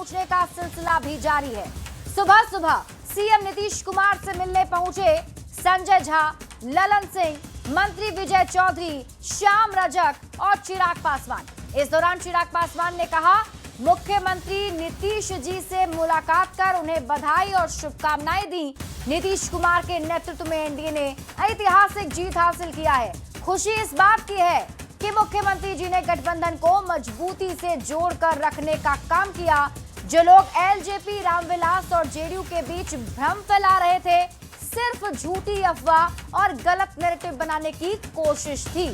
पहुंचने का सिलसिला भी जारी है। सुबह सुबह सीएम नीतीश कुमार से मिलने पहुंचे संजय झा, ललन सिंह, मंत्री विजय चौधरी, श्याम रजक और चिराग पासवान। इस दौरान चिराग पासवान ने कहा, मुख्यमंत्री नीतीश जी से मुलाकात कर उन्हें बधाई और शुभकामनाएं दी। नीतीश कुमार के नेतृत्व में एनडीए ने ऐतिहासिक जीत हासिल किया है। खुशी इस बात की है कि मुख्यमंत्री जी ने गठबंधन को मजबूती से जोड़कर रखने का काम किया। जो लोग एलजेपी, रामविलास और जेडीयू के बीच भ्रम फैला रहे थे, सिर्फ झूठी अफवाह और गलत नैरेटिव बनाने की कोशिश थी।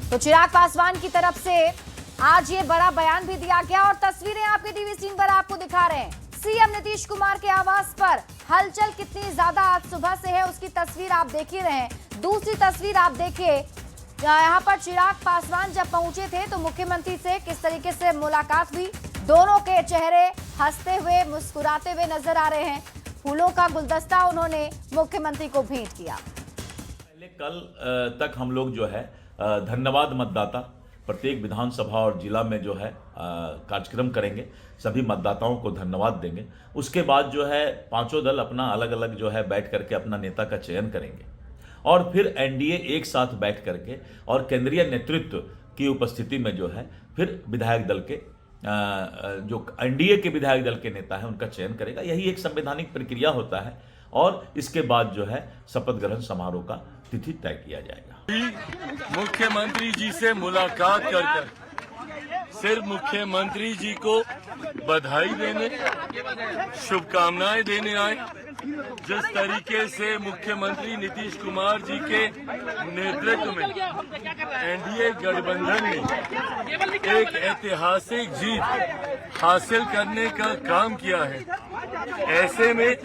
तो चिराग पासवान की तरफ से आज ये बड़ा बयान भी दिया गया और तस्वीरें आपकी टीवी स्क्रीन पर आपको दिखा रहे हैं। सीएम नीतीश कुमार के आवास पर हलचल कितनी ज्यादा आज सुबह से है, उसकी तस्वीर आप देख ही रहे हैं। दूसरी तस्वीर आप देखिए, यहाँ पर चिराग पासवान जब पहुंचे थे तो मुख्यमंत्री से किस तरीके से मुलाकात हुई। दोनों के चेहरे हंसते हुए, मुस्कुराते हुए नजर आ रहे हैं। फूलों का गुलदस्ता उन्होंने मुख्यमंत्री को भेंट किया। पहले कल तक हम लोग जो है धन्यवाद मतदाता प्रत्येक विधानसभा और जिला में जो है कार्यक्रम करेंगे, सभी मतदाताओं को धन्यवाद देंगे। उसके बाद जो है पांचों दल अपना अलग अलग जो है बैठ करके अपना नेता का चयन करेंगे और फिर एनडीए एक साथ बैठ करके और केंद्रीय नेतृत्व की उपस्थिति में जो है फिर विधायक दल के जो एनडीए के विधायक दल के नेता हैं उनका चयन करेगा। यही एक संवैधानिक प्रक्रिया होता है और इसके बाद जो है शपथ ग्रहण समारोह का तिथि तय किया जाएगा। मुख्यमंत्री जी से मुलाकात कर सिर्फ मुख्यमंत्री जी को बधाई देने, शुभकामनाएं देने आए। जिस तरीके से मुख्यमंत्री नीतीश कुमार जी के नेतृत्व में एनडीए गठबंधन ने एक ऐतिहासिक जीत हासिल करने का काम किया है, ऐसे में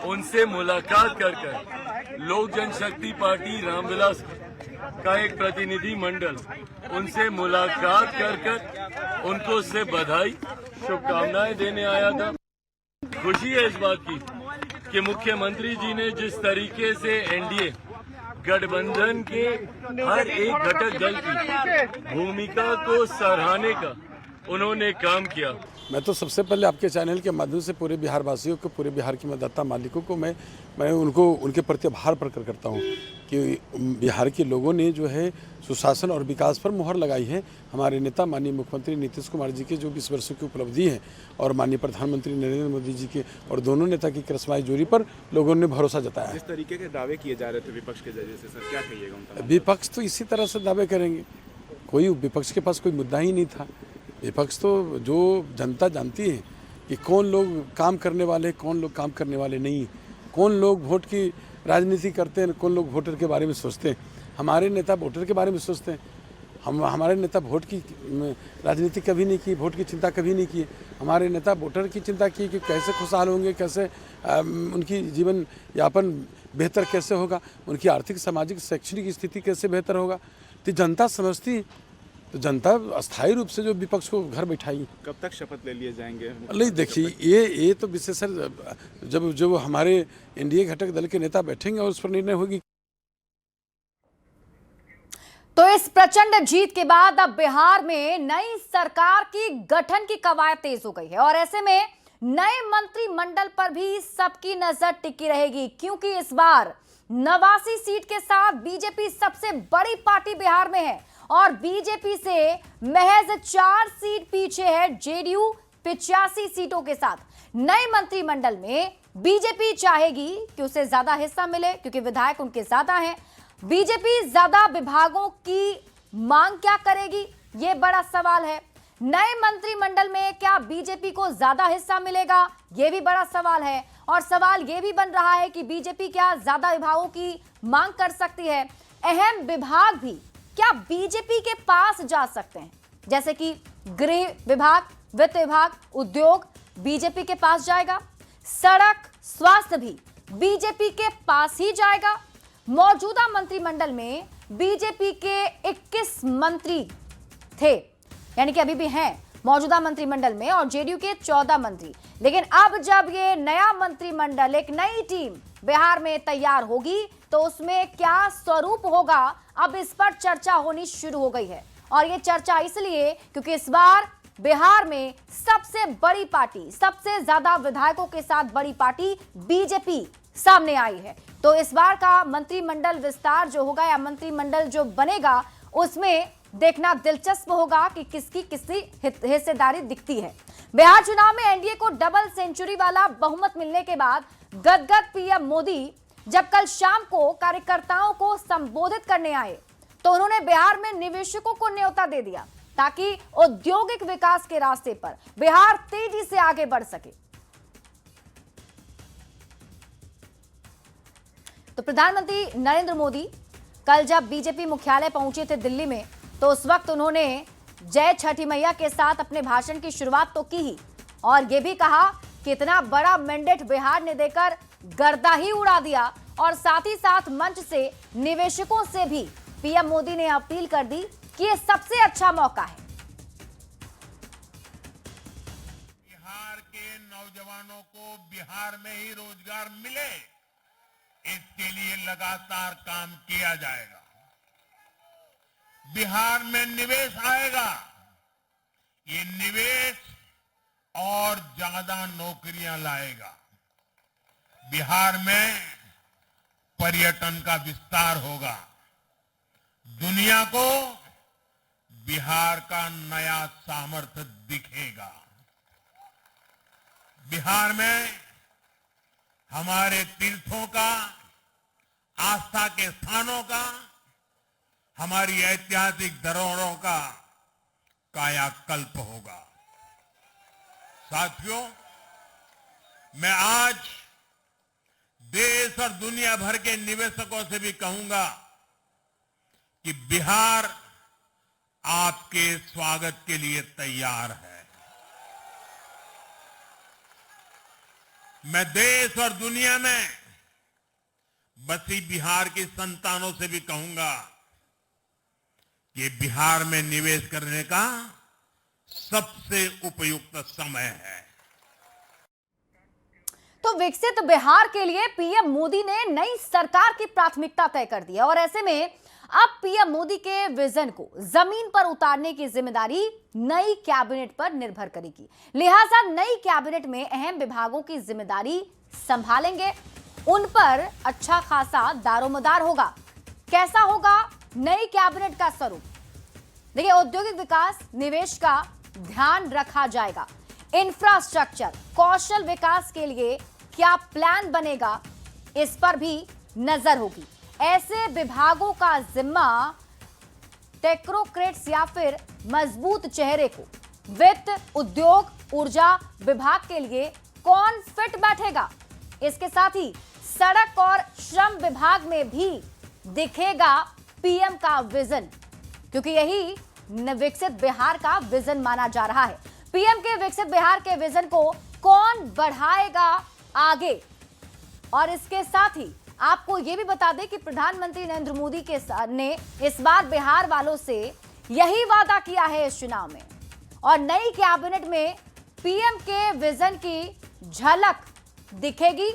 उनसे मुलाकात कर लोक जनशक्ति पार्टी रामविलास का एक प्रतिनिधि मंडल उनसे मुलाकात कर उनको से बधाई, शुभकामनाएं देने आया था। खुशी है इस बात की कि मुख्यमंत्री जी ने जिस तरीके से एनडीए गठबंधन के हर एक घटक दल की भूमिका को सराहने का उन्होंने काम किया। मैं तो सबसे पहले आपके चैनल के माध्यम से पूरे बिहार वासियों को, पूरे बिहार के मतदाता मालिकों को मैं उनको उनके प्रति आभार प्रकट करता हूं कि बिहार के लोगों ने जो है सुशासन और विकास पर मुहर लगाई है। हमारे नेता माननीय मुख्यमंत्री नीतीश कुमार जी के जो 20 वर्षों की उपलब्धि है और माननीय प्रधानमंत्री नरेंद्र मोदी जी के और दोनों नेता की करिश्माई जोड़ी पर लोगों ने भरोसा जताया है। जिस तरीके के दावे किए जा रहे थे विपक्ष के जरिए से, सर क्या कहिएगा उनका? विपक्ष तो इसी तरह से दावे करेंगे, कोई विपक्ष के पास कोई मुद्दा ही नहीं था। विपक्ष तो जो जनता जानती है कि कौन लोग काम करने वाले, कौन लोग काम करने वाले नहीं, कौन लोग वोट की राजनीति करते हैं, कौन लोग वोटर के बारे में सोचते हैं। हमारे नेता वोटर के बारे में सोचते हैं। हमारे नेता वोट की राजनीति कभी नहीं की, वोट की चिंता कभी नहीं की। हमारे नेता वोटर की चिंता की कि कैसे खुशहाल होंगे, कैसे उनकी जीवन यापन बेहतर कैसे होगा, उनकी आर्थिक, सामाजिक, शैक्षणिक स्थिति कैसे बेहतर होगा। तो जनता समझती, तो जनता अस्थायी रूप से जो विपक्ष को घर बैठाई। कब तक शपथ ले लिए जाएंगे? नहीं, देखिए ये तो विशेषकर जब हमारे एनडीए घटक दल के नेता बैठेंगे और उस पर निर्णय होगी। तो इस प्रचंड जीत के बाद अब बिहार में नई सरकार की गठन की कवायद तेज हो गई है और ऐसे में नए मंत्रिमंडल पर भी सबकी नजर टिकी रहेगी, क्योंकि इस बार 89 सीट के साथ बीजेपी सबसे बड़ी पार्टी बिहार में है और बीजेपी से महज 4 सीट पीछे है जेडीयू 85 सीटों के साथ। नए मंत्रिमंडल में बीजेपी चाहेगी कि उसे ज्यादा हिस्सा मिले क्योंकि विधायक उनके ज्यादा हैं। बीजेपी ज्यादा विभागों की मांग क्या करेगी, यह बड़ा सवाल है। नए मंत्रिमंडल में क्या बीजेपी को ज्यादा हिस्सा मिलेगा, यह भी बड़ा सवाल है। और सवाल यह भी बन रहा है कि बीजेपी क्या ज्यादा विभागों की मांग कर सकती है। अहम विभाग भी क्या बीजेपी के पास जा सकते हैं, जैसे कि गृह विभाग, वित्त विभाग, उद्योग बीजेपी के पास जाएगा। सड़क, स्वास्थ्य भी बीजेपी के पास ही जाएगा। मौजूदा मंत्रिमंडल में बीजेपी के 21 मंत्री थे, यानी कि अभी भी हैं मौजूदा मंत्रिमंडल में, और जेडीयू के 14 मंत्री। लेकिन अब जब ये नया मंत्रिमंडल, एक नई टीम बिहार में तैयार होगी तो उसमें क्या स्वरूप होगा, अब इस पर चर्चा होनी शुरू हो गई है। और ये चर्चा इसलिए क्योंकि इस बार बिहार में सबसे बड़ी पार्टी, सबसे ज्यादा विधायकों के साथ बड़ी पार्टी बीजेपी सामने आई है। तो इस बार का मंत्रिमंडल विस्तार जो होगा या मंत्रिमंडल जो बनेगा उसमें देखना दिलचस्प होगा कि किसकी हिस्सेदारी दिखती है। बिहार चुनाव में एनडीए को डबल सेंचुरी वाला बहुमत मिलने के बाद गदगद पीएम मोदी जब कल शाम को कार्यकर्ताओं को संबोधित करने आए तो उन्होंने बिहार में निवेशकों को न्योता दे दिया ताकि औद्योगिक विकास के रास्ते पर बिहार तेजी से आगे बढ़ सके। तो प्रधानमंत्री नरेंद्र मोदी कल जब बीजेपी मुख्यालय पहुंचे थे दिल्ली में तो उस वक्त उन्होंने जय छठी मैया के साथ अपने भाषण की शुरुआत तो की ही और यह भी कहा कि इतना बड़ा मैंडेट बिहार ने देकर गर्दा ही उड़ा दिया और साथ ही साथ मंच से निवेशकों से भी पीएम मोदी ने अपील कर दी कि यह सबसे अच्छा मौका है। बिहार के नौजवानों को बिहार में ही रोजगार मिले, इसके लिए लगातार काम किया जाएगा। बिहार में निवेश आएगा, ये निवेश और ज्यादा नौकरियां लाएगा। बिहार में पर्यटन का विस्तार होगा, दुनिया को बिहार का नया सामर्थ्य दिखेगा। बिहार में हमारे तीर्थों का, आस्था के स्थानों का, हमारी ऐतिहासिक धरोहरों का कायाकल्प होगा। साथियों, मैं आज देश और दुनिया भर के निवेशकों से भी कहूंगा कि बिहार आपके स्वागत के लिए तैयार है। मैं देश और दुनिया में बसी बिहार की संतानों से भी कहूंगा कि बिहार में निवेश करने का सबसे उपयुक्त समय है। तो विकसित बिहार के लिए पीएम मोदी ने नई सरकार की प्राथमिकता तय कर दी है और ऐसे में अब पीएम मोदी के विजन को जमीन पर उतारने की जिम्मेदारी नई कैबिनेट पर निर्भर करेगी। लिहाजा नई कैबिनेट में अहम विभागों की जिम्मेदारी संभालेंगे, उन पर अच्छा खासा दारोमदार होगा। कैसा होगा नई कैबिनेट का स्वरूप? देखिए, औद्योगिक विकास, निवेश का ध्यान रखा जाएगा। इंफ्रास्ट्रक्चर, कौशल विकास के लिए क्या प्लान बनेगा, इस पर भी नजर होगी। ऐसे विभागों का जिम्मा टेक्नोक्रेट्स या फिर मजबूत चेहरे को वित्त, उद्योग, ऊर्जा विभाग के लिए कौन फिट बैठेगा। इसके साथ ही सड़क और श्रम विभाग में भी दिखेगा पीएम का विजन, क्योंकि यही विकसित बिहार का विजन माना जा रहा है। पीएम के विकसित बिहार के विजन को कौन बढ़ाएगा आगे। और इसके साथ ही आपको यह भी बता दें कि प्रधानमंत्री नरेंद्र मोदी ने इस बार बिहार वालों से यही वादा किया है इस चुनाव में और नई कैबिनेट में पीएम के विजन की झलक दिखेगी,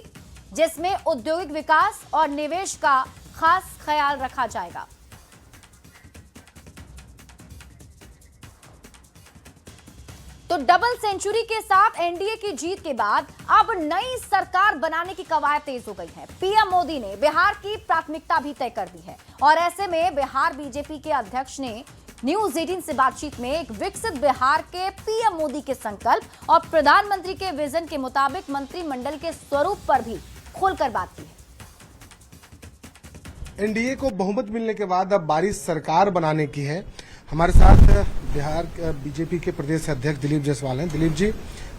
जिसमें औद्योगिक विकास और निवेश का खास ख्याल रखा जाएगा। तो डबल सेंचुरी के साथ एनडीए की जीत के बाद अब नई सरकार बनाने की कवायद तेज हो गई है। पीएम मोदी ने बिहार की प्राथमिकता भी तय कर दी है और ऐसे में बिहार बीजेपी के अध्यक्ष ने न्यूज 18 से बातचीत में एक विकसित बिहार के पीएम मोदी के संकल्प और प्रधानमंत्री के विजन के मुताबिक मंत्रिमंडल के स्वरूप पर भी खुलकर बात की है। एनडीए को बहुमत मिलने के बाद अब बारी सरकार बनाने की है। हमारे साथ बिहार बीजेपी के प्रदेश अध्यक्ष दिलीप जायसवाल हैं। दिलीप जी,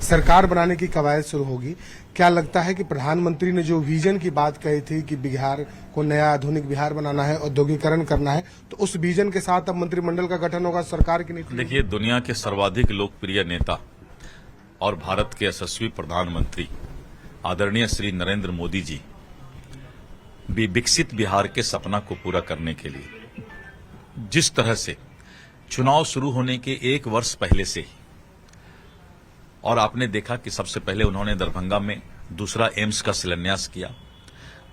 सरकार बनाने की कवायद शुरू होगी, क्या लगता है कि प्रधानमंत्री ने जो विजन की बात कही थी कि बिहार को नया आधुनिक बिहार बनाना है, औद्योगिकरण करना है, तो उस विजन के साथ अब मंत्रिमंडल का गठन होगा, सरकार की नीति? देखिए, दुनिया के सर्वाधिक लोकप्रिय नेता और भारत के यशस्वी प्रधानमंत्री आदरणीय श्री नरेंद्र मोदी जी भी विकसित बिहार के सपना को पूरा करने के लिए जिस तरह से चुनाव शुरू होने के एक वर्ष पहले से ही, और आपने देखा कि सबसे पहले उन्होंने दरभंगा में दूसरा एम्स का शिलान्यास किया,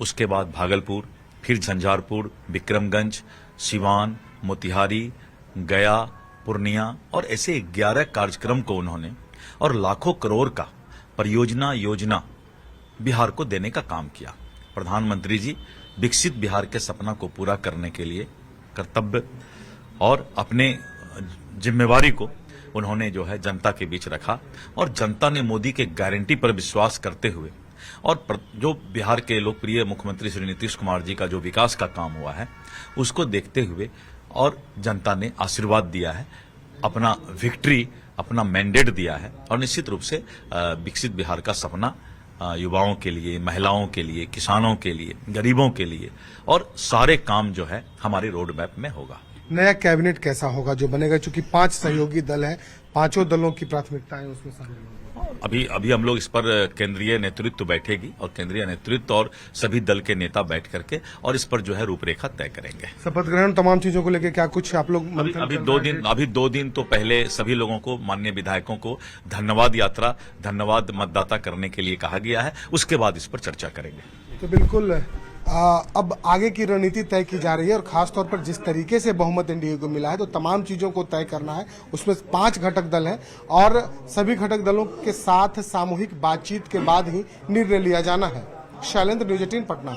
उसके बाद भागलपुर, फिर झंझारपुर, विक्रमगंज, सिवान, मोतिहारी, गया, पूर्णिया और ऐसे 11 कार्यक्रम को उन्होंने और लाखों करोड़ का परियोजना योजना बिहार को देने का काम किया। प्रधानमंत्री जी विकसित बिहार के सपना को पूरा करने के लिए कर्तव्य और अपने जिम्मेवारी को उन्होंने जो है जनता के बीच रखा और जनता ने मोदी के गारंटी पर विश्वास करते हुए और जो बिहार के लोकप्रिय मुख्यमंत्री श्री नीतीश कुमार जी का जो विकास का काम हुआ है उसको देखते हुए और जनता ने आशीर्वाद दिया है, अपना विक्ट्री, अपना मैंडेट दिया है और निश्चित रूप से विकसित बिहार का सपना युवाओं के लिए, महिलाओं के लिए, किसानों के लिए, गरीबों के लिए और सारे काम जो है हमारे रोड मैप में होगा। नया कैबिनेट कैसा होगा जो बनेगा, चूंकि 5 सहयोगी दल हैं, पांचों दलों की प्राथमिकताएं उसमें शामिल होंगी। अभी हम लोग इस पर केंद्रीय नेतृत्व बैठेगी और केंद्रीय नेतृत्व और सभी दल के नेता बैठ करके और इस पर जो है रूपरेखा तय करेंगे। शपथ ग्रहण तमाम चीजों को लेकर क्या कुछ आप लोग अभी दो दिन तो पहले सभी लोगों को, माननीय विधायकों को धन्यवाद यात्रा, धन्यवाद मतदाता करने के लिए कहा गया है, उसके बाद इस पर चर्चा करेंगे। तो बिल्कुल अब आगे की रणनीति तय की जा रही है और खासतौर पर जिस तरीके से बहुमत एनडीए को मिला है तो तमाम चीजों को तय करना है। उसमें 5 घटक दल हैं और सभी घटक दलों के साथ सामूहिक बातचीत के बाद ही निर्णय लिया जाना है। शैलेंद्र, न्यूज 18 पटना।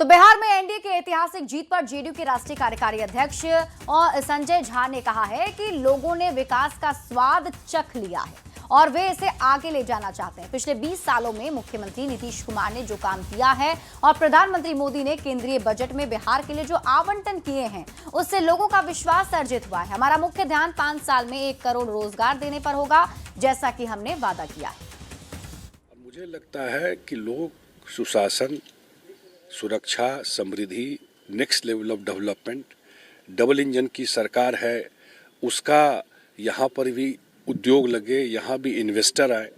तो बिहार में एनडीए की ऐतिहासिक जीत पर जेडीयू के राष्ट्रीय कार्यकारी अध्यक्ष और संजय झा ने कहा है कि लोगों ने विकास का स्वाद चख लिया है और वे इसे आगे ले जाना चाहते हैं। पिछले 20 सालों में मुख्यमंत्री नीतीश कुमार ने जो काम किया है और प्रधानमंत्री मोदी ने केंद्रीय बजट में बिहार के लिए जो आवंटन किए हैं उससे लोगों का विश्वास अर्जित हुआ है। हमारा मुख्य ध्यान 5 साल में 1 करोड़ रोजगार देने पर होगा, जैसा कि हमने वादा किया है। मुझे लगता है कि लोग सुशासन, सुरक्षा, समृद्धि, next level of development, double engine की सरकार है, उसका यहाँ पर भी उद्योग लगे, यहाँ भी इन्वेस्टर आए,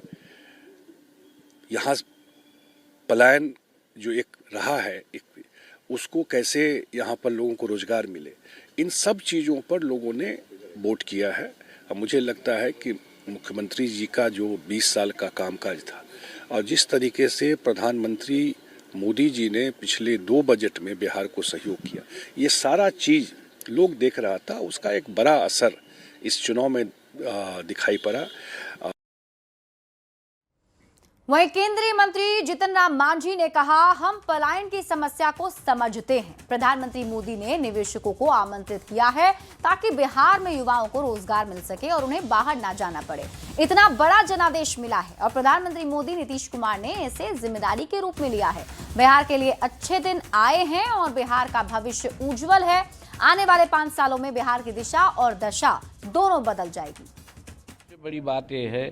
यहाँ पलायन जो एक रहा है उसको कैसे यहाँ पर लोगों को रोजगार मिले, इन सब चीज़ों पर लोगों ने वोट किया है। और मुझे लगता है कि मुख्यमंत्री जी का जो 20 साल का कामकाज था और जिस तरीके से प्रधानमंत्री मोदी जी ने पिछले 2 बजट में बिहार को सहयोग किया, ये सारा चीज़ लोग देख रहा था, उसका एक बड़ा असर इस चुनाव में दिखाई पड़ा। वहीं केंद्रीय मंत्री जितन राम मांझी ने कहा, हम पलायन की समस्या को समझते हैं। प्रधानमंत्री मोदी ने निवेशकों को आमंत्रित किया है ताकि बिहार में युवाओं को रोजगार मिल सके और उन्हें बाहर ना जाना पड़े। इतना बड़ा जनादेश मिला है और प्रधानमंत्री मोदी नीतीश कुमार ने इसे जिम्मेदारी के रूप में लिया है। बिहार के लिए अच्छे दिन आए हैं और बिहार का भविष्य उज्जवल है। आने वाले 5 सालों में बिहार की दिशा और दशा दोनों बदल जाएगी। बड़ी बात यह है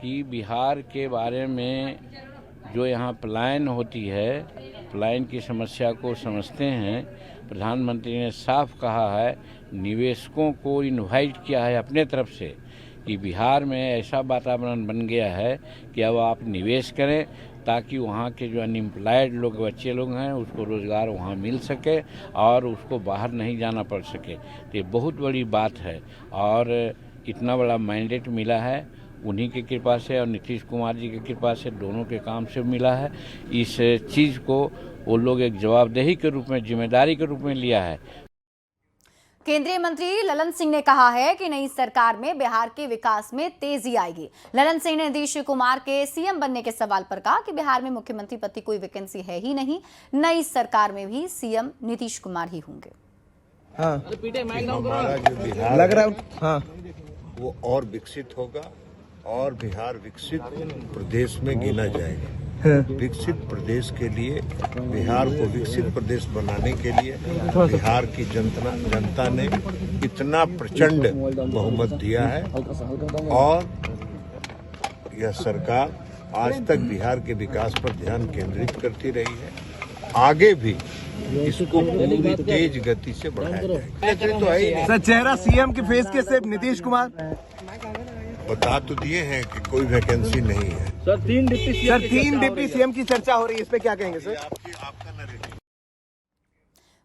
कि बिहार के बारे में जो यहाँ पलायन होती है, पलायन की समस्या को समझते हैं। प्रधानमंत्री ने साफ कहा है, निवेशकों को इनवाइट किया है अपने तरफ से कि बिहार में ऐसा वातावरण बन गया है कि अब आप निवेश करें ताकि वहाँ के जो अनएम्प्लॉयड लोग, बच्चे लोग हैं, उसको रोज़गार वहाँ मिल सके और उसको बाहर नहीं जाना पड़ सके। तो ये बहुत बड़ी बात है और इतना बड़ा मैंडेट मिला है उन्हीं की कृपा से और नीतीश कुमार जी की कृपा से, दोनों के काम से मिला है। इस चीज़ को वो लोग एक जवाबदेही के रूप में, जिम्मेदारी के रूप में लिया है। केंद्रीय मंत्री ललन सिंह ने कहा है कि नई सरकार में बिहार के विकास में तेजी आएगी। ललन सिंह ने नीतीश कुमार के सीएम बनने के सवाल पर कहा कि बिहार में मुख्यमंत्री पद की कोई वैकेंसी है ही नहीं, नई सरकार में भी सीएम नीतीश कुमार ही होंगे। हाँ, हमारा जो बिहार लग रहा है, हाँ, वो और विकसित होगा और बिहार विकसित प्रदेश में गिना जाएगा। विकसित प्रदेश के लिए, बिहार को विकसित प्रदेश बनाने के लिए बिहार की जनता ने इतना प्रचंड बहुमत दिया है और यह सरकार आज तक बिहार के विकास पर ध्यान केंद्रित करती रही है। आगे भी इसको पूरी तेज गति से बढ़ाया जाएगा। तो है सर, चेहरा सीएम के फेस के सिर्फ नीतीश कुमार बता तो दिए हैं कि कोई वैकेंसी नहीं है। सर, 3 डिप्टी सीएम की चर्चा हो रही है, इस पे क्या कहेंगे सर?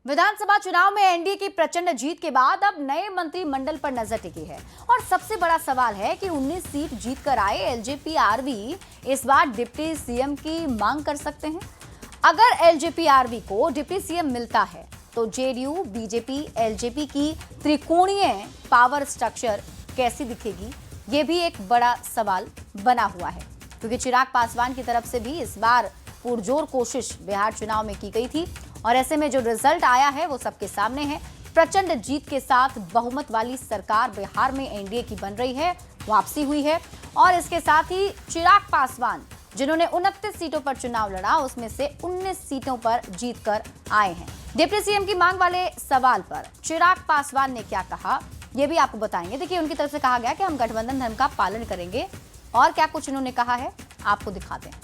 विधानसभा चुनाव में एनडीए की प्रचंड जीत के बाद अब नए मंत्रिमंडल पर नजर टिकी है और सबसे बड़ा सवाल है कि 19 सीट जीतकर आए एलजेपी-आरवी इस बार डिप्टी सीएम की मांग कर सकते हैं। अगर एलजेपी-आरवी को डिप्टी सीएम मिलता है तो जेडीयू, बीजेपी, एलजेपी की त्रिकोणीय पावर स्ट्रक्चर कैसी दिखेगी, ये भी एक बड़ा सवाल बना हुआ है, क्योंकि चिराग पासवान की तरफ से भी इस बार पुरजोर कोशिश बिहार चुनाव में की गई थी और ऐसे में जो रिजल्ट आया है वो सबके सामने है। प्रचंड जीत के साथ बहुमत वाली सरकार बिहार में एनडीए की बन रही है, वापसी हुई है और इसके साथ ही चिराग पासवान जिन्होंने 29 सीटों पर चुनाव लड़ा, उसमें से 19 सीटों पर जीतकर आए हैं। डिप्टी सीएम की मांग वाले सवाल पर चिराग पासवान ने क्या कहा, ये भी आपको बताएंगे। देखिए, उनकी तरफ से कहा गया कि हम गठबंधन धर्म का पालन करेंगे और क्या कुछ उन्होंने कहा है आपको दिखाते हैं।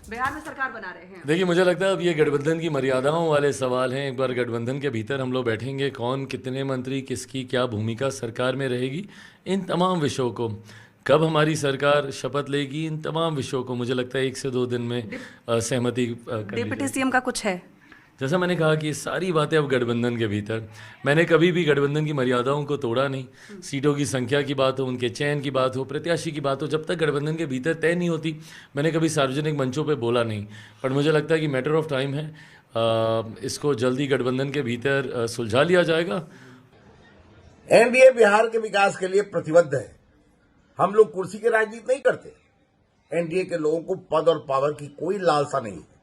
बिहार में सरकार बना रहे हैं। देखिए, मुझे लगता है अब ये गठबंधन की मर्यादाओं वाले सवाल हैं। एक बार गठबंधन के भीतर हम लोग बैठेंगे, कौन कितने मंत्री, किसकी क्या भूमिका सरकार में रहेगी, इन तमाम विषयों को, कब हमारी सरकार शपथ लेगी, इन तमाम विषयों को मुझे लगता है 1 से 2 दिन में सहमति डिप्टी सीएम का कुछ है। जैसा मैंने कहा कि सारी बातें अब गठबंधन के भीतर, मैंने कभी भी गठबंधन की मर्यादाओं को तोड़ा नहीं। सीटों की संख्या की बात हो, उनके चयन की बात हो, प्रत्याशी की बात हो, जब तक गठबंधन के भीतर तय नहीं होती, मैंने कभी सार्वजनिक मंचों पे बोला नहीं। पर मुझे लगता है कि मैटर ऑफ टाइम है, इसको जल्दी गठबंधन के भीतर सुलझा लिया जाएगा। एनडीए बिहार के विकास के लिए प्रतिबद्ध है। हम लोग कुर्सी की राजनीति नहीं करते। एनडीए के लोगों को पद और पावर की कोई लालसा नहीं है।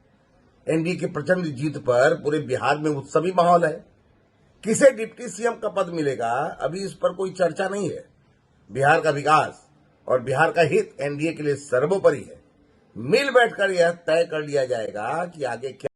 एनडीए की प्रचंड जीत पर पूरे बिहार में उत्सवी माहौल है। किसे डिप्टी सीएम का पद मिलेगा, अभी इस पर कोई चर्चा नहीं है। बिहार का विकास और बिहार का हित एनडीए के लिए सर्वोपरि है। मिल बैठकर यह तय कर लिया जाएगा कि आगे क्या